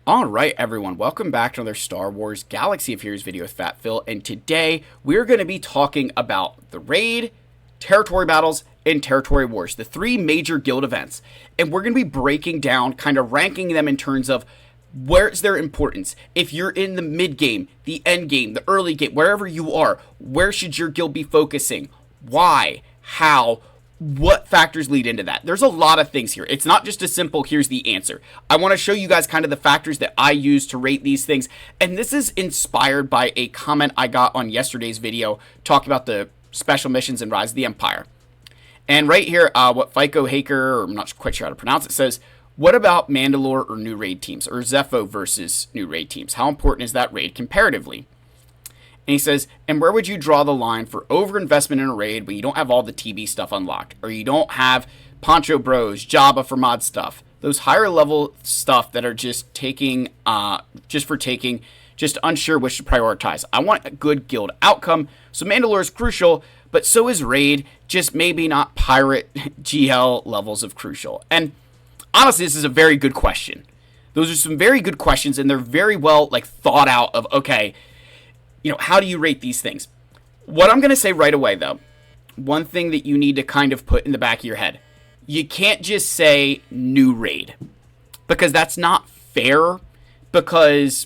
Alright everyone, welcome back to another Star Wars Galaxy of Heroes video with Fat Phil, and today we're going to be talking about the Raid, Territory Battles, and Territory Wars, the three major guild events. And we're going to be breaking down, kind of ranking them in terms of where's their importance. If you're in the mid game, the end game, the early game, wherever you are, where should your guild be focusing? Why? How? What factors lead into that? There's a lot of things here. It's not just a simple, here's the answer. I want to show you guys kind of the factors that I use to rate these things. And this is inspired by a comment I got on yesterday's video talking about the special missions in Rise of the Empire. And right here, what FICO Haker, or I'm not quite sure how to pronounce it, says, what about Mandalore or new raid teams, or Zepho versus new raid teams? How important is that raid comparatively? And he says, and where would you draw the line for overinvestment in a raid when you don't have all the TB stuff unlocked, or you don't have Poncho Bros, Jabba for mod stuff, those higher level stuff that are just taking, just unsure which to prioritize. I want a good guild outcome, so Mandalore is crucial, but so is raid, just maybe not pirate GL levels of crucial. And honestly, this is a very good question. Those are some very good questions, and they're very well thought out of, okay, how do you rate these things? What I'm going to say right away, though, one thing that you need to kind of put in the back of your head, you can't just say new raid, because that's not fair, because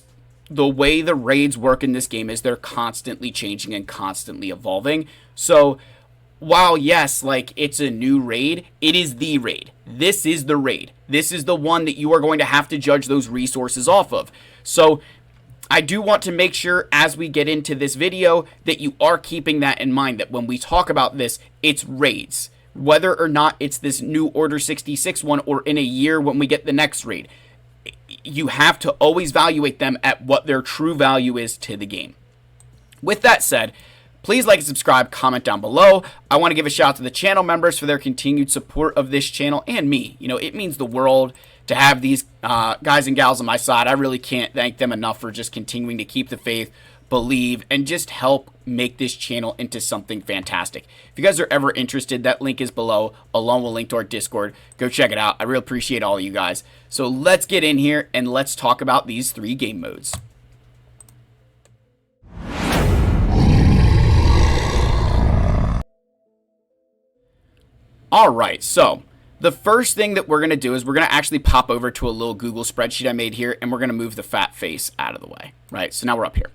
the way the raids work in this game is they're constantly changing and constantly evolving. So while, yes, it's a new raid, it is the raid. This is the raid. This is the one that you are going to have to judge those resources off of. So I do want to make sure as we get into this video that you are keeping that in mind, that when we talk about this, it's raids. Whether or not it's this new Order 66 one or in a year when we get the next raid, you have to always evaluate them at what their true value is to the game. With that said, please like and subscribe, comment down below. I want to give a shout out to the channel members for their continued support of this channel and me. It means the world to have these guys and gals on my side. I really can't thank them enough for just continuing to keep the faith, believe, and just help make this channel into something fantastic. If you guys are ever interested, that link is below, along with a link to our Discord. Go check it out. I really appreciate all of you guys. So let's get in here and let's talk about these three game modes. Alright, so the first thing that we're going to do is we're going to actually pop over to a little Google spreadsheet I made here, and we're going to move the fat face out of the way, right? So now we're up here.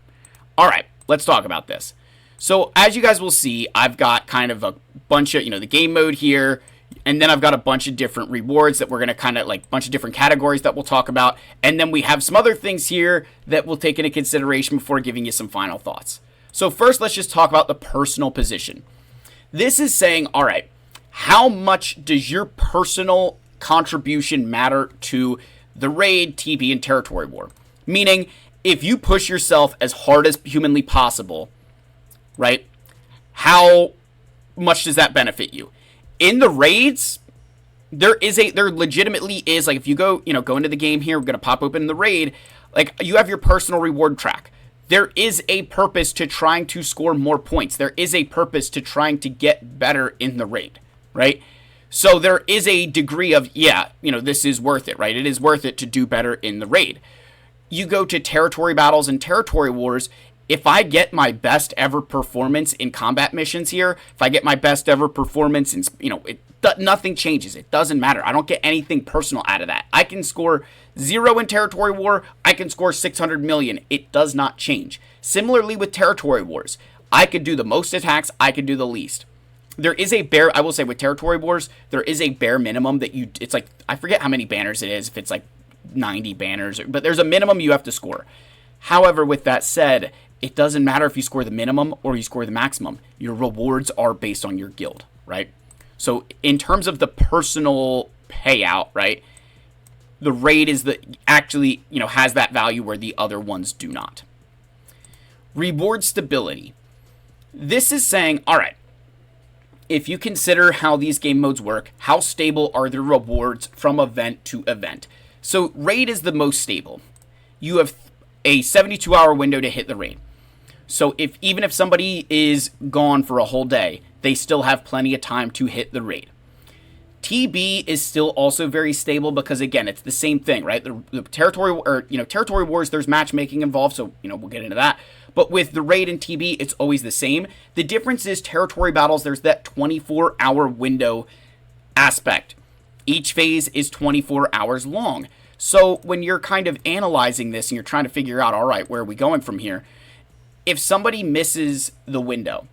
All right, let's talk about this. So as you guys will see, I've got kind of a bunch of, the game mode here, and then I've got a bunch of different rewards that we're going to kind of bunch of different categories that we'll talk about. And then we have some other things here that we'll take into consideration before giving you some final thoughts. So first, let's just talk about the personal position. This is saying, all right, how much does your personal contribution matter to the raid, TB, and territory war? Meaning, if you push yourself as hard as humanly possible, right, how much does that benefit you? In the raids, there legitimately is, if you go into the game here, we're going to pop open the raid, you have your personal reward track. There is a purpose to trying to score more points. There is a purpose to trying to get better in the raid. Right? So there is a degree of, this is worth it, right? It is worth it to do better in the raid. You go to territory battles and territory wars. If I get my best ever performance in combat missions here, if I get my best ever performance in, nothing changes. It doesn't matter. I don't get anything personal out of that. I can score 0 in territory war. I can score 600 million. It does not change. Similarly with territory wars, I could do the most attacks. I could do the least. There is a bare, I will say with territory wars, there is a bare minimum that it's I forget how many banners it is, if it's 90 banners, but there's a minimum you have to score. However, with that said, it doesn't matter if you score the minimum or you score the maximum. Your rewards are based on your guild, right? So in terms of the personal payout, right, the raid is actually, has that value where the other ones do not. Reward stability. This is saying, all right, if you consider how these game modes work, how stable are the rewards from event to event? So raid is the most stable. You have a 72-hour window to hit the raid. So even if somebody is gone for a whole day, they still have plenty of time to hit the raid. TB is still also very stable because, again, it's the same thing, right? The territory, or, territory wars, there's matchmaking involved, so, we'll get into that. But with the raid and TB, it's always the same. The difference is territory battles, there's that 24-hour window aspect. Each phase is 24 hours long. So when you're kind of analyzing this and you're trying to figure out, all right, where are we going from here? If somebody misses the window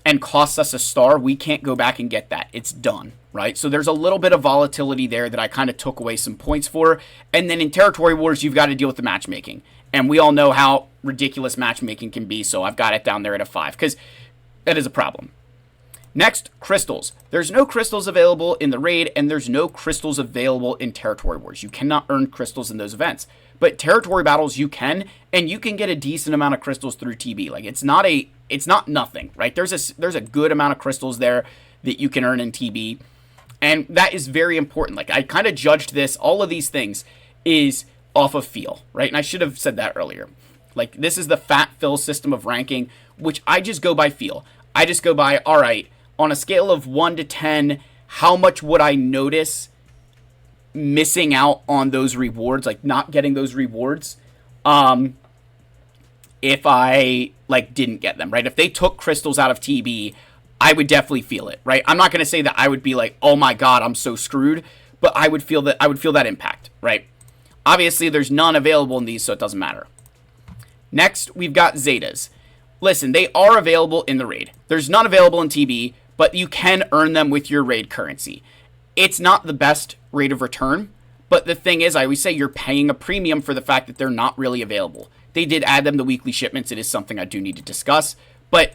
and costs us a star, we can't go back and get that. It's done, right? So there's a little bit of volatility there that I kind of took away some points for. And then in territory wars, you've got to deal with the matchmaking. And we all know how ridiculous matchmaking can be, so I've got it down there at a 5, because that is a problem. Next, crystals. There's no crystals available in the raid, and there's no crystals available in territory wars. You cannot earn crystals in those events. But territory battles, you can, and you can get a decent amount of crystals through TB. Like, it's not nothing, right? There's a good amount of crystals there that you can earn in TB, and that is very important. Like, I kind of judged this, all of these things is off of feel, right? And I should have said that earlier. Like, this is the fat fill system of ranking, which I just go by feel. I just go by, all right, on a scale of 1 to 10, how much would I notice missing out on those rewards, like not getting those rewards, if I, like, didn't get them, right? If they took crystals out of TB, I would definitely feel it, right? I'm not going to say that I would be like, oh my god, I'm so screwed, but I would feel that impact, right? Obviously, there's none available in these, so it doesn't matter. Next, we've got Zetas. Listen, they are available in the raid. There's none available in TB, but you can earn them with your raid currency. It's not the best rate of return, but the thing is, I always say you're paying a premium for the fact that they're not really available. They did add them to weekly shipments. It is something I do need to discuss, but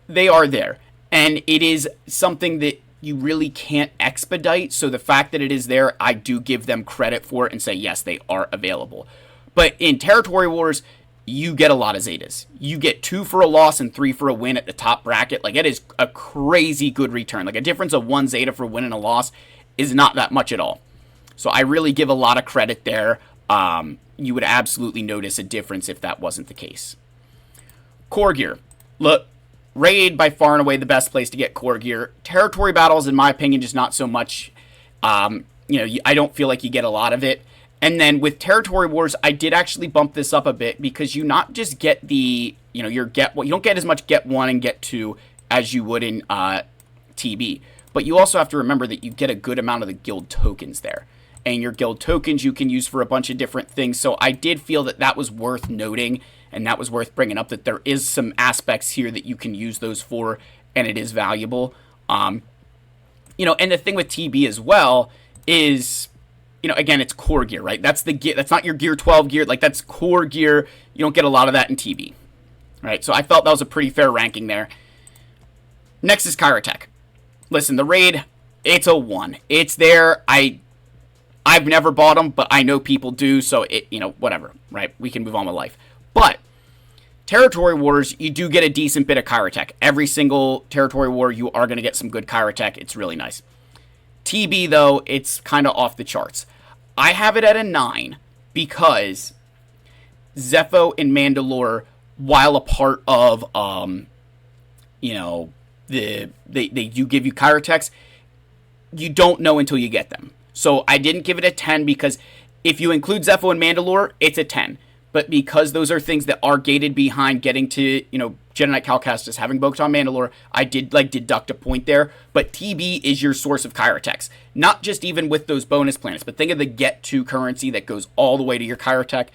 they are there, and it is something that you really can't expedite, so the fact that it is there, I do give them credit for it and say, yes, they are available. But in territory wars, you get a lot of Zetas. You get 2 for a loss and 3 for a win at the top bracket. Like, it is a crazy good return. Like, a difference of 1 Zeta for a win and a loss is not that much at all. So I really give a lot of credit there. You would absolutely notice a difference if that wasn't the case. Core gear. Look, raid by far and away the best place to get core gear. Territory battles, in my opinion, just not so much. I don't feel like you get a lot of it. And then with territory wars, I did actually bump this up a bit because you not just get the, you don't get as much get 1 and get 2 as you would in TB. But you also have to remember that you get a good amount of the guild tokens there. And your guild tokens you can use for a bunch of different things. So I did feel that that was worth noting, and that was worth bringing up, that there is some aspects here that you can use those for, and it is valuable. And the thing with TB as well is, again, it's core gear, right? That's the gear. That's not your gear 12 gear. Like, that's core gear. You don't get a lot of that in TB, right? So I felt that was a pretty fair ranking there. Next is Kyrotech. Listen, the raid, it's a 1. It's there. I've never bought them, but I know people do, so whatever, right? We can move on with life. But territory wars, you do get a decent bit of Kyrotech. Every single territory war, you are going to get some good Kyrotech. It's really nice. TB, though, it's kind of off the charts. I have it at a 9 because Zepho and Mandalore, while a part of, they do give you Kyrotechs, you don't know until you get them. So I didn't give it a 10 because if you include Zepho and Mandalore, it's a 10. But because those are things that are gated behind getting to, Jedi Knight Cal Kestis, having Bo-Katan Mandalore, I did, deduct a point there. But TB is your source of Kyrotechs. Not just even with those bonus planets, but think of the get-to currency that goes all the way to your Kyrotech.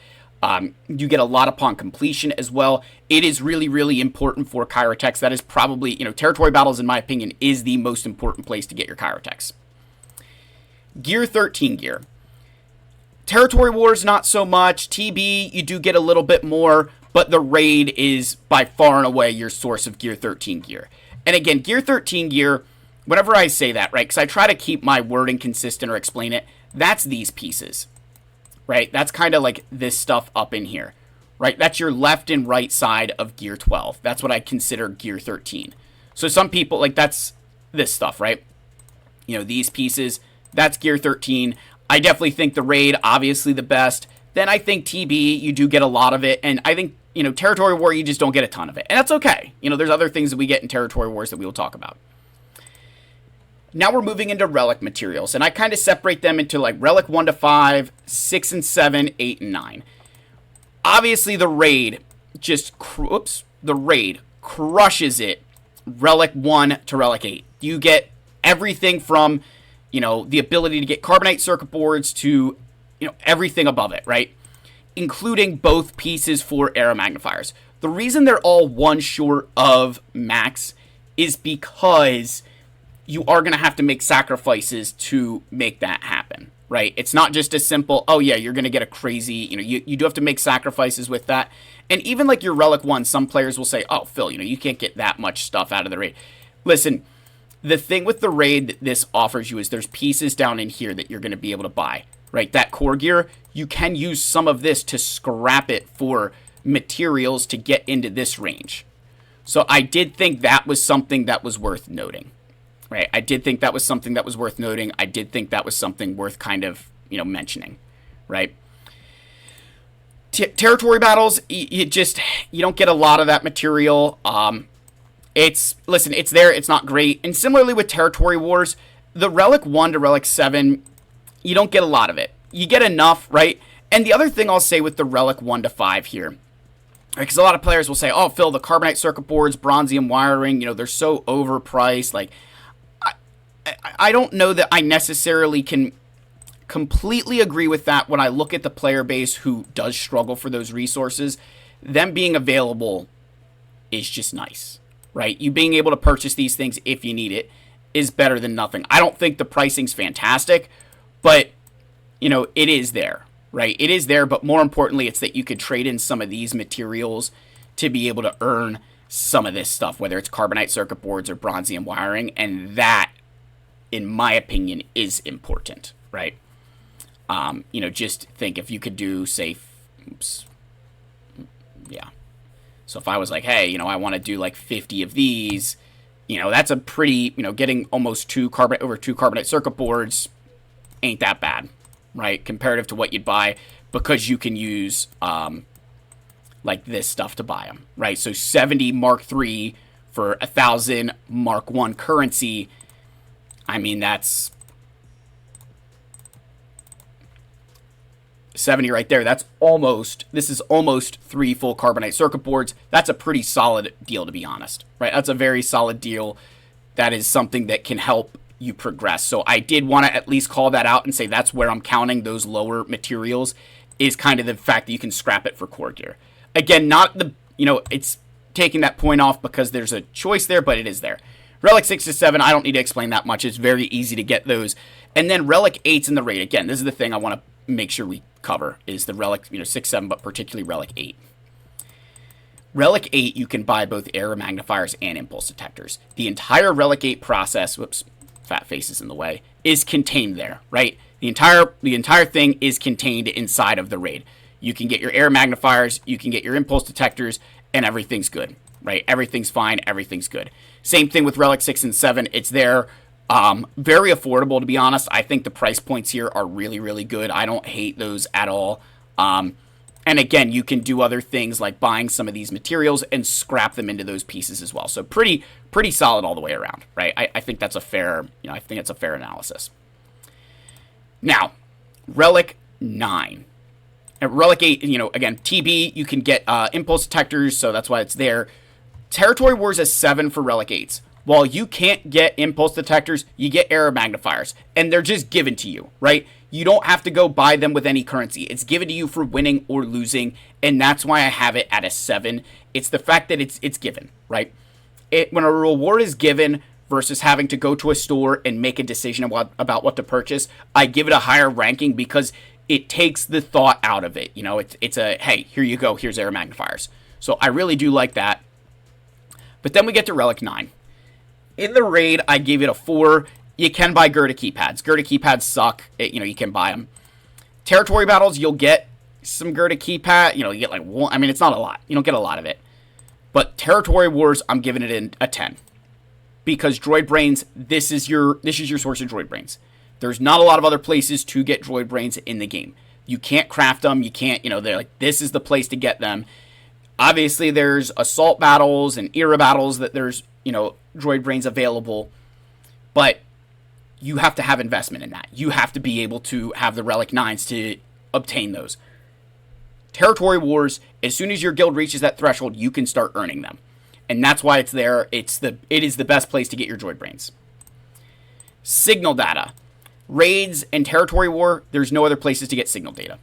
You get a lot upon completion as well. It is really, really important for Kyrotechs. That is probably, territory battles, in my opinion, is the most important place to get your Kyrotechs. Gear 13 gear. Territory wars, not so much. TB, you do get a little bit more, but the raid is by far and away your source of Gear 13 gear. And again, Gear 13 gear, whenever I say that, right, because I try to keep my wording consistent or explain it, that's these pieces, right? That's kind of like this stuff up in here, right? That's your left and right side of Gear 12. That's what I consider Gear 13. So some people, that's this stuff, right? These pieces, that's Gear 13. I definitely think the raid, obviously the best. Then I think TB, you do get a lot of it. And I think, territory war, you just don't get a ton of it. And that's okay. There's other things that we get in territory wars that we will talk about. Now we're moving into relic materials, and I kind of separate them into like relic 1 to 5, 6 and 7, 8 and 9. Obviously, the raid crushes it. Relic 1 to relic 8. You get everything from, the ability to get carbonite circuit boards to, everything above it, right? Including both pieces for arrow magnifiers. The reason they're all one short of max is because you are going to have to make sacrifices to make that happen, right? It's not just as simple, oh yeah, you're going to get a crazy, you do have to make sacrifices with that. And even like your Relic 1, some players will say, oh, Phil, you can't get that much stuff out of the raid. Listen, the thing with the raid that this offers you is there's pieces down in here that you're going to be able to buy, right? That core gear, you can use some of this to scrap it for materials to get into this range. So I did think that was something that was worth noting. Right, I did think that was something that was worth noting. I did think that was something worth kind of, mentioning, right? Territory battles, you don't get a lot of that material. It's there, it's not great. And similarly with Territory Wars, the Relic 1 to Relic 7, you don't get a lot of it. You get enough, right? And the other thing I'll say with the Relic 1 to 5 here, because a lot of players will say, oh, Phil, the carbonite circuit boards, bronzium wiring, they're so overpriced, like, I don't know that I necessarily can completely agree with that when I look at the player base who does struggle for those resources. Them being available is just nice, right? You being able to purchase these things if you need it is better than nothing. I don't think the pricing's fantastic, but, it is there, right? It is there, but more importantly, it's that you could trade in some of these materials to be able to earn some of this stuff, whether it's carbonite circuit boards or bronzium wiring, and that, in my opinion, is important, right? Just think if you could do, say, So if I was like, hey, I want to do like 50 of these, that's a pretty, getting almost over two carbonite circuit boards ain't that bad, right? Comparative to what you'd buy, because you can use, like this stuff to buy them, right? So 70 Mark III for 1,000 Mark I currency. I mean, that's 70 right there. This is almost 3 full carbonite circuit boards. That's a pretty solid deal, to be honest, right? That's a very solid deal. That is something that can help you progress. So I did want to at least call that out and say that's where I'm counting those lower materials, is kind of the fact that you can scrap it for core gear. Again, not the, it's taking that point off because there's a choice there, but it is there. Relic 6 to 7, I don't need to explain that much. It's very easy to get those. And then Relic 8's in the raid. Again, this is the thing I want to make sure we cover, is the Relic, 6, 7, but particularly Relic 8. Relic 8, you can buy both error magnifiers and impulse detectors. The entire Relic 8 process, fat face is in the way, is contained there, right? The entire thing is contained inside of the raid. You can get your error magnifiers, you can get your impulse detectors, and everything's good, right? Everything's fine, everything's good. Same thing with Relic 6 and 7. It's there. Very affordable, to be honest. I think the price points here are really, really good. I don't hate those at all. And again, you can do other things like buying some of these materials and scrap them into those pieces as well. So pretty solid all the way around, right? I think that's a fair, analysis. Now, Relic 9. And Relic 8, again, TB, you can get impulse detectors, so that's why it's there. Territory Wars is 7 for Relic 8s. While you can't get impulse detectors, you get error magnifiers, and they're just given to you, right? You don't have to go buy them with any currency. It's given to you for winning or losing, and that's why I have it at a 7. It's the fact that it's given, right? When a reward is given versus having to go to a store and make a decision about what to purchase, I give it a higher ranking because it takes the thought out of it. It's a, hey, here you go, here's error magnifiers. So I really do like that. But then we get to Relic 9. In the raid, I gave it a 4. You can buy Gerda keypads. Gerda keypads suck. You can buy them. Territory battles, you'll get some Gerda keypad. You get like one. I mean, it's not a lot. You don't get a lot of it. But Territory Wars, I'm giving it a 10. Because droid brains, this is your source of droid brains. There's not a lot of other places to get droid brains in the game. You can't craft them. You can't, they're like, this is the place to get them. Obviously, there's assault battles and era battles that there's, droid brains available. But you have to have investment in that. You have to be able to have the Relic 9s to obtain those. Territory Wars, as soon as your guild reaches that threshold, you can start earning them. And that's why it's there. It is the best place to get your Droid Brains. Signal data. Raids and Territory War, there's no other places to get signal data.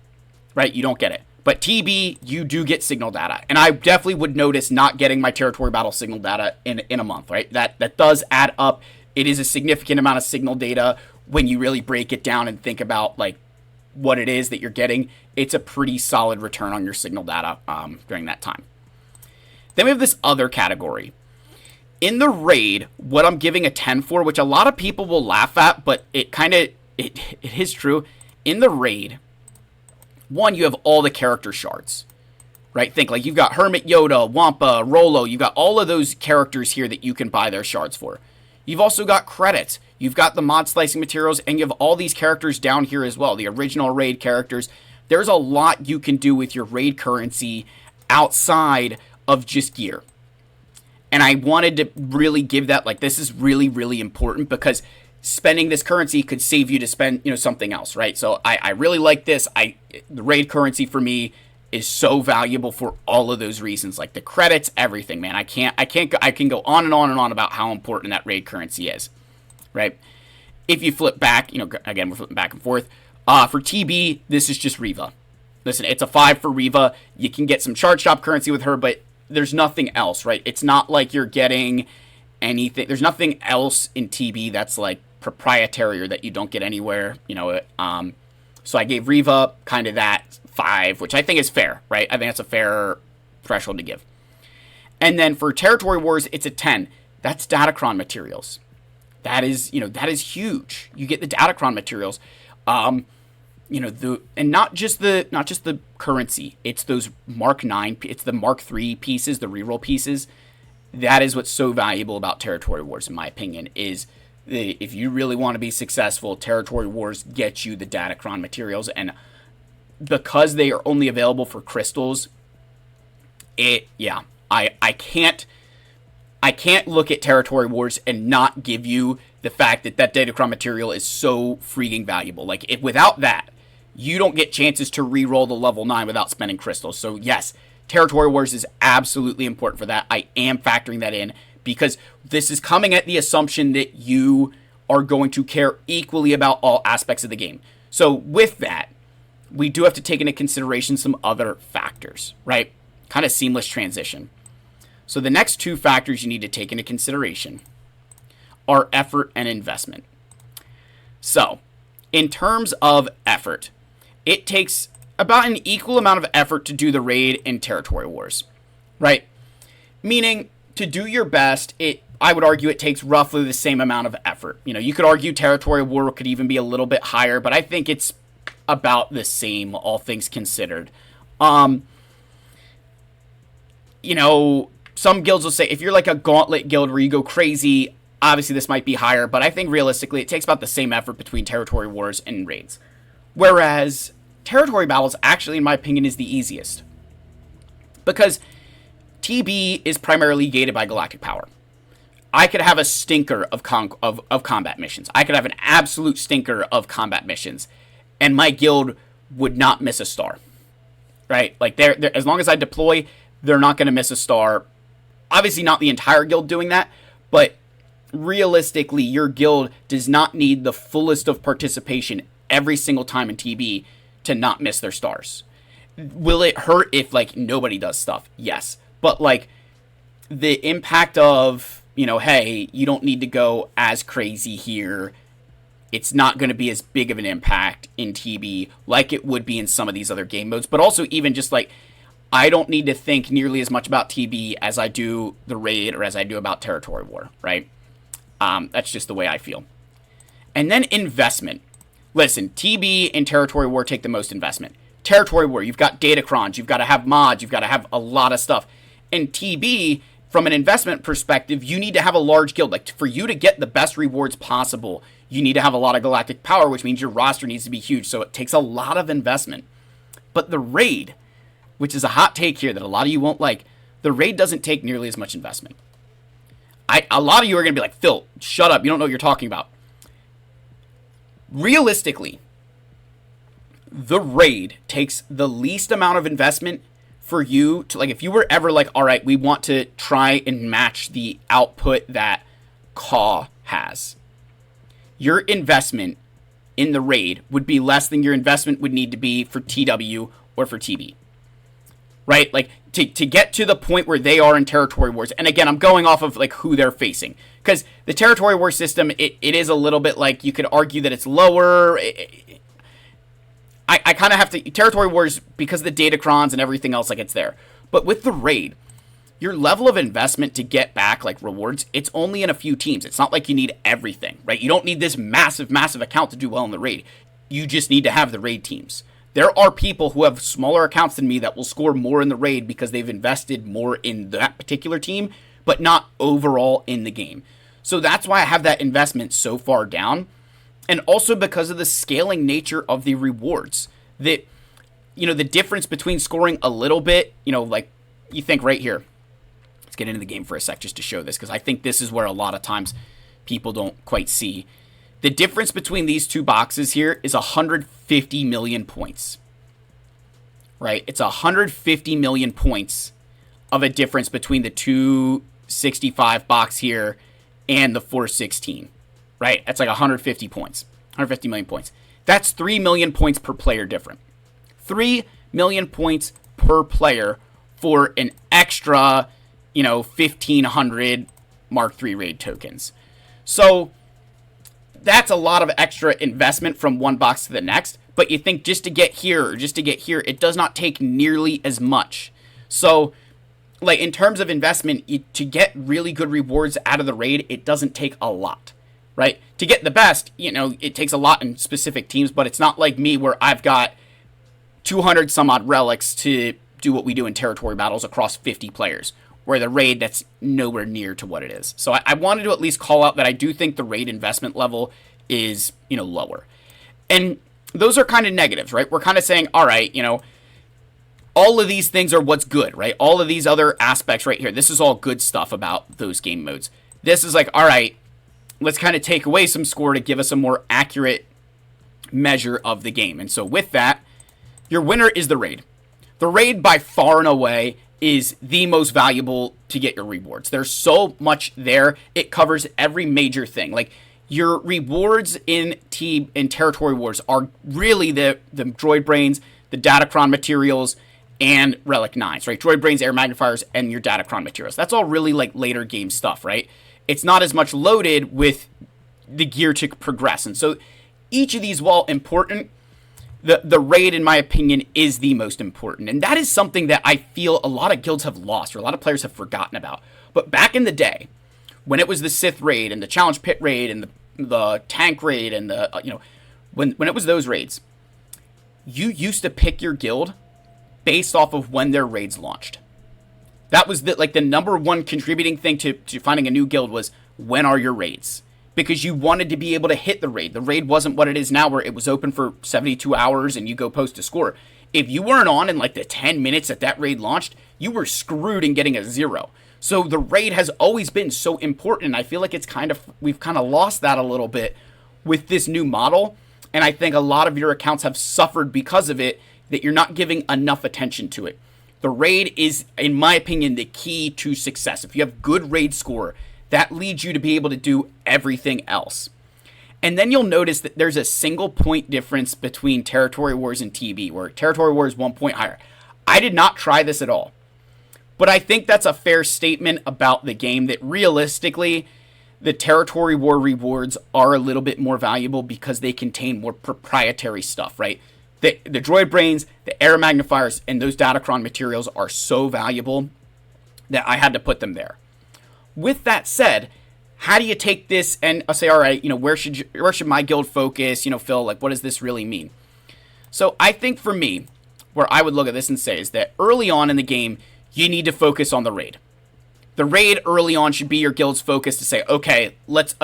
Right? You don't get it. But TB, you do get signal data. And I definitely would notice not getting my Territory Battle signal data in a month, right? That does add up. It is a significant amount of signal data when you really break it down and think about, like, what it is that you're getting. It's a pretty solid return on your signal data during that time. Then we have this other category. In the raid, what I'm giving a 10 for, which a lot of people will laugh at, but it is true. In the raid, one, you have all the character shards, right? Think like you've got Hermit Yoda, Wampa, Rolo. You've got all of those characters here that you can buy their shards for. You've also got credits. You've got the mod slicing materials, and you have all these characters down here as well, the original raid characters. There's a lot you can do with your raid currency outside of just gear. And I wanted to really give that, like, this is really, really important because spending this currency could save you to spend, something else, right? So I really like this. The raid currency for me is so valuable for all of those reasons, like the credits, everything, man. I can go on and on and on about how important that raid currency is, right? If you flip back, again, we're flipping back and forth. For TB, this is just Reva. Listen, it's a 5 for Reva. You can get some charge shop currency with her, but there's nothing else, right? It's not like you're getting anything. There's nothing else in TB that's like proprietary or that you don't get anywhere, So I gave Reva kind of that 5, which I think is fair, right? I think that's a fair threshold to give. And then for Territory Wars, it's a 10. That's Datacron materials. That is huge. You get the Datacron materials. And not just the currency. It's those Mark 9, it's the Mark 3 pieces, the reroll pieces. That is what's so valuable about Territory Wars, in my opinion, is if you really want to be successful, Territory Wars get you the Datacron materials, and because they are only available for crystals, I can't look at Territory Wars and not give you the fact that Datacron material is so freaking valuable. Like, without that, you don't get chances to re-roll the level 9 without spending crystals. So yes, Territory Wars is absolutely important for that. I am factoring that in because this is coming at the assumption that you are going to care equally about all aspects of the game. So with that, we do have to take into consideration some other factors, right? Kind of seamless transition. So the next 2 factors you need to take into consideration are effort and investment. So, in terms of effort, it takes about an equal amount of effort to do the raid in Territory Wars, right? Meaning, to do your best, I would argue it takes roughly the same amount of effort. You could argue Territory War could even be a little bit higher, but I think it's about the same, all things considered. Some guilds will say, if you're like a gauntlet guild where you go crazy, obviously this might be higher, but I think realistically it takes about the same effort between Territory Wars and raids. Whereas Territory Battles actually, in my opinion, is the easiest. Because TB is primarily gated by galactic power. I could have a stinker of combat missions. I could have an absolute stinker of combat missions, and my guild would not miss a star. Right? Like, they're as long as I deploy, they're not going to miss a star. Obviously not the entire guild doing that, but realistically, your guild does not need the fullest of participation every single time in TB to not miss their stars. Will it hurt if, like, nobody does stuff? Yes. But, like, the impact of, hey, you don't need to go as crazy here. It's not going to be as big of an impact in TB like it would be in some of these other game modes. But also even just, like, I don't need to think nearly as much about TB as I do the raid or as I do about Territory War, right? That's just the way I feel. And then investment. Listen, TB and Territory War take the most investment. Territory War, you've got datacrons, you've got to have mods, you've got to have a lot of stuff. And TB, from an investment perspective, you need to have a large guild. Like, for you to get the best rewards possible, you need to have a lot of galactic power, which means your roster needs to be huge. So it takes a lot of investment. But the raid, which is a hot take here that a lot of you won't like, the raid doesn't take nearly as much investment. A lot of you are going to be like, Phil, shut up. You don't know what you're talking about. Realistically, the raid takes the least amount of investment for you to, like, if you were ever like, all right, we want to try and match the output that Caw has, your investment in the raid would be less than your investment would need to be for TW or for TB. Right? Like, to get to the point where they are in Territory Wars, and again, I'm going off of, like, who they're facing. Because the Territory War system, it is a little bit like, you could argue that it's lower. I kind of have to, Territory Wars, because of the datacrons and everything else, like, it's there. But with the raid, your level of investment to get back, like, rewards, it's only in a few teams. It's not like you need everything, right? You don't need this massive, massive account to do well in the raid. You just need to have the raid teams. There are people who have smaller accounts than me that will score more in the raid because they've invested more in that particular team, but not overall in the game. So that's why I have that investment so far down. And also because of the scaling nature of the rewards. That, you know, the difference between scoring a little bit, you know, like, you think right here. Let's get into the game for a sec just to show this, because I think this is where a lot of times people don't quite see. The difference between these two boxes here is 150 million points. Right? It's 150 million points of a difference between the 265 box here and the 416. Right? That's like 150 points. 150 million points. That's 3 million points per player different. 3 million points per player for an extra, you know, 1,500 Mark III raid tokens. So that's a lot of extra investment from one box to the next. But you think just to get here or just to get here, it does not take nearly as much. So, like, in terms of investment, to get really good rewards out of the raid, it doesn't take a lot, right? To get the best, you know, it takes a lot in specific teams, but it's not like me where I've got 200 some odd relics to do what we do in territory battles across 50 players. Where the raid, that's nowhere near to what it is. So I wanted to at least call out that I do think the raid investment level is, you know, lower. And those are kind of negatives, right? We're kind of saying, all right, you know, all of these things are what's good, right? All of these other aspects right here, this is all good stuff about those game modes. This is like, all right, let's kind of take away some score to give us a more accurate measure of the game. And so with that, your winner is the raid. The raid by far and away is the most valuable to get your rewards. There's so much there. It covers every major thing. Like, your rewards in Territory Wars are really the droid brains, the datacron materials, and Relic 9s, right? Droid brains, air magnifiers, and your datacron materials. That's all really, like, later game stuff, right? It's not as much loaded with the gear to progress. And so each of these, while important, the raid, in my opinion, is the most important. And that is something that I feel a lot of guilds have lost, or a lot of players have forgotten about. But back in the day, when it was the Sith raid, and the Challenge Pit raid, and the Tank raid, and the, you know, when it was those raids, you used to pick your guild based off of when their raids launched. That was the number one contributing thing to finding a new guild was, when are your raids? Because you wanted to be able to hit the raid. The raid wasn't what it is now, where it was open for 72 hours and you go post a score. If you weren't on in like the 10 minutes that raid launched, you were screwed in getting a 0. So the raid has always been so important. And I feel like we've kind of lost that a little bit with this new model. And I think a lot of your accounts have suffered because of it, that you're not giving enough attention to it. The raid is, in my opinion, the key to success. If you have good raid score, that leads you to be able to do everything else. And then you'll notice that there's a single point difference between Territory Wars and TB, where Territory Wars is 1 point higher. I did not try this at all. But I think that's a fair statement about the game, that realistically, the Territory War rewards are a little bit more valuable because they contain more proprietary stuff, right? The droid brains, the air magnifiers, and those datacron materials are so valuable that I had to put them there. With that said, how do you take this and say, all right, you know, where should my guild focus? You know, Phil, like, what does this really mean? So I think for me, where I would look at this and say is that early on in the game, you need to focus on the raid. The raid early on should be your guild's focus to say, okay, let's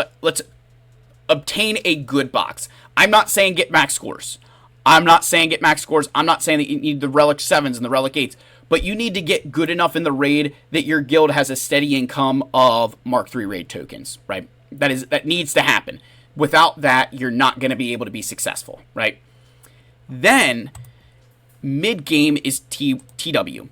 obtain a good box. I'm not saying get max scores. I'm not saying that you need the Relic 7s and the Relic 8s. But you need to get good enough in the raid that your guild has a steady income of Mark III raid tokens, right? That needs to happen. Without that, you're not going to be able to be successful, right? Then, mid-game is TW.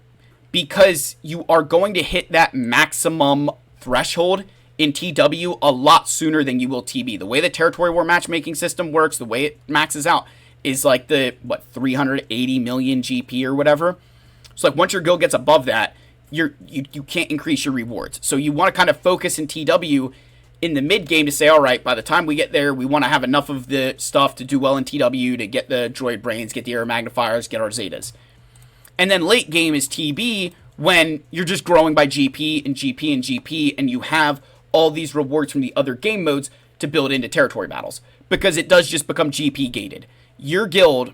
Because you are going to hit that maximum threshold in TW a lot sooner than you will TB. The way the Territory War matchmaking system works, the way it maxes out, is like the, 380 million GP or whatever. So like once your guild gets above that, you can't increase your rewards. So you want to kind of focus in TW in the mid game to say, all right, by the time we get there, we want to have enough of the stuff to do well in TW, to get the droid brains, get the air magnifiers, get our Zetas. And then late game is TB, when you're just growing by GP and GP and GP, and you have all these rewards from the other game modes to build into territory battles. Because it does just become GP gated. Your guild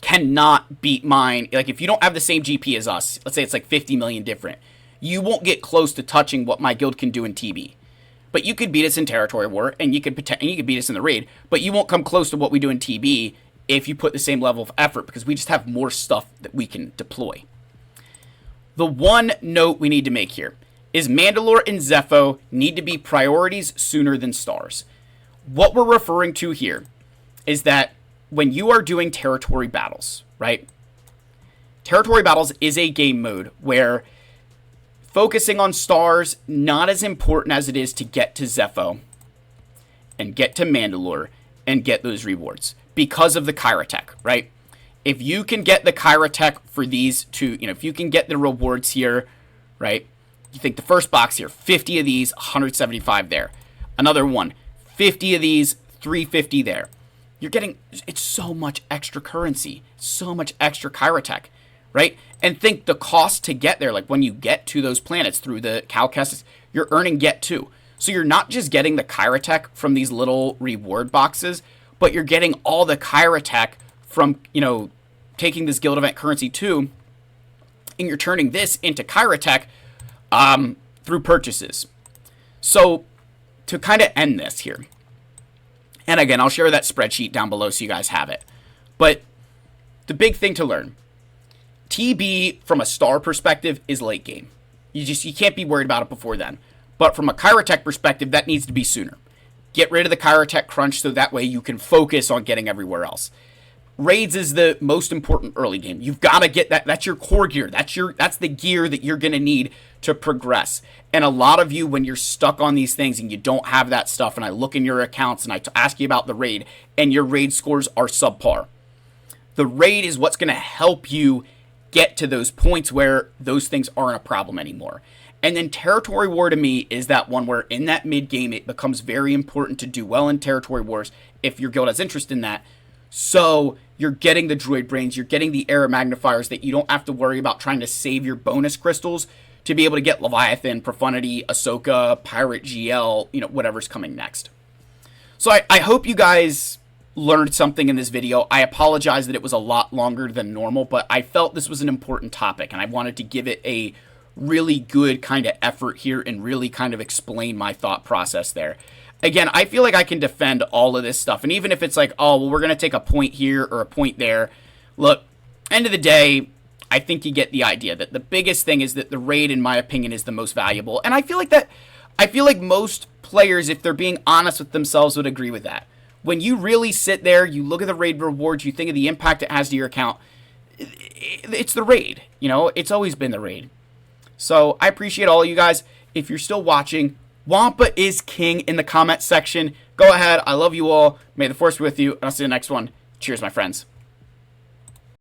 cannot beat mine. Like, if you don't have the same GP as us, let's say it's like 50 million different, you won't get close to touching what my guild can do in TB. But you could beat us in Territory War, and you could beat us in the raid, but you won't come close to what we do in TB if you put the same level of effort, because we just have more stuff that we can deploy. The one note we need to make here is Mandalore and Zepho need to be priorities sooner than stars. What we're referring to here is that when you are doing territory battles, right? Territory battles is a game mode where focusing on stars, not as important as it is to get to Zepho and get to Mandalore and get those rewards, because of the Kyrotech, right? If you can get the Kyrotech for these two, if you can get the rewards here, right? You think the first box here, 50 of these, 175 there. Another one, 50 of these, 350 there. You're getting, it's so much extra currency, so much extra Kyrotech, right? And think the cost to get there, like when you get to those planets through the Cal Kestis, you're earning get to. So you're not just getting the Kyrotech from these little reward boxes, but you're getting all the Kyrotech from, taking this guild event currency too, and you're turning this into Kyrotech through purchases. So to kind of end this here, and again, I'll share that spreadsheet down below so you guys have it. But the big thing to learn, TB from a star perspective is late game. You can't be worried about it before then. But from a Kyrotech perspective, that needs to be sooner. Get rid of the Kyrotech crunch so that way you can focus on getting everywhere else. Raids is the most important early game. You've got to get that. That's your core gear. That's the gear that you're going to need to progress. And a lot of you, when you're stuck on these things and you don't have that stuff, and I look in your accounts and I ask you about the raid, and your raid scores are subpar. The raid is what's going to help you get to those points where those things aren't a problem anymore. And then Territory War to me is that one where in that mid game it becomes very important to do well in Territory Wars if your guild has interest in that. So you're getting the droid brains, you're getting the air magnifiers that you don't have to worry about trying to save your bonus crystals to be able to get Leviathan, Profundity, Ahsoka, Pirate GL, whatever's coming next. So I hope you guys learned something in this video. I apologize that it was a lot longer than normal, but I felt this was an important topic and I wanted to give it a really good kind of effort here and really kind of explain my thought process there. Again, I feel like I can defend all of this stuff. And even if it's like, oh, well, we're going to take a point here or a point there. Look, end of the day, I think you get the idea that the biggest thing is that the raid, in my opinion, is the most valuable. And I feel like most players, if they're being honest with themselves, would agree with that. When you really sit there, you look at the raid rewards, you think of the impact it has to your account, it's the raid. It's always been the raid. So I appreciate all of you guys. If you're still watching, Wampa is king in the comment section. Go ahead. I love you all. May the force be with you. And I'll see you in the next one. Cheers, my friends.